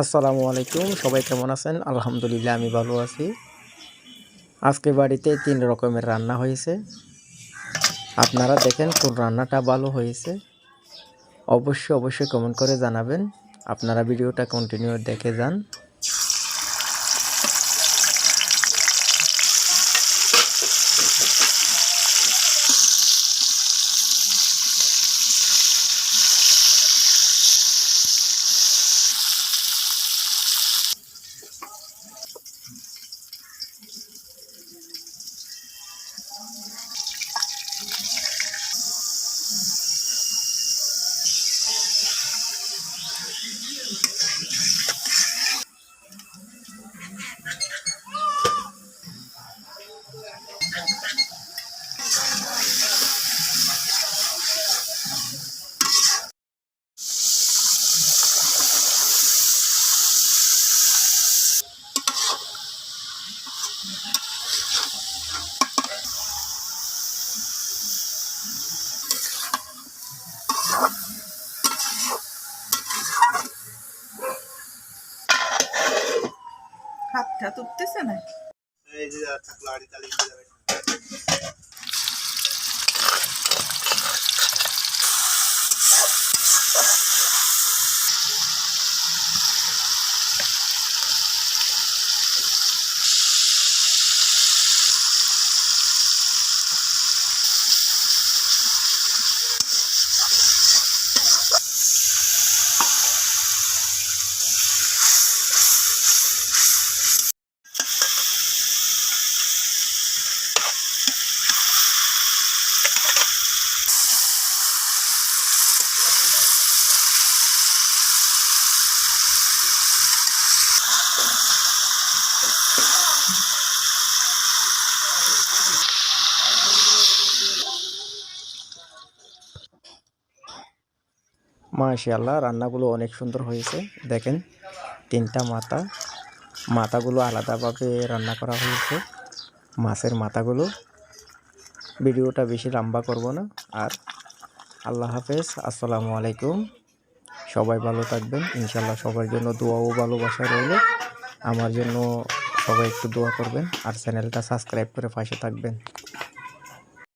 আসসালামু আলাইকুম, সবাই কেমন আছেন? আলহামদুলিল্লাহ আমি ভালো আছি। আজকে বাড়িতে ৩ রকমের রান্না হয়েছে। আপনারা দেখেন কোন রান্নাটা ভালো হয়েছে। অবশ্যই কমেন্ট করে জানাবেন। আপনারা ভিডিওটা কন্টিনিউ দেখে যান। হাত উঠতেছে না। এই যে থাকলো আড়ি তালি যাবে। মাশাআল্লাহ, রান্নাগুলো অনেক সুন্দর হয়েছে। দেখেন ৩টা মাথাগুলো আলাদাভাবে রান্না করা হয়েছে। মাছের মাথাগুলো। ভিডিওটা বেশি লম্বা করব না। আর আল্লাহ হাফেজ, আসসালামু আলাইকুম। সবাই ভালো থাকবেন ইনশাল্লাহ। সবার জন্য দোয়া ও ভালোবাসা রইল। আমার জন্য সবাই একটু দোয়া করবেন আর চ্যানেলটা সাবস্ক্রাইব করে পাশে থাকবেন।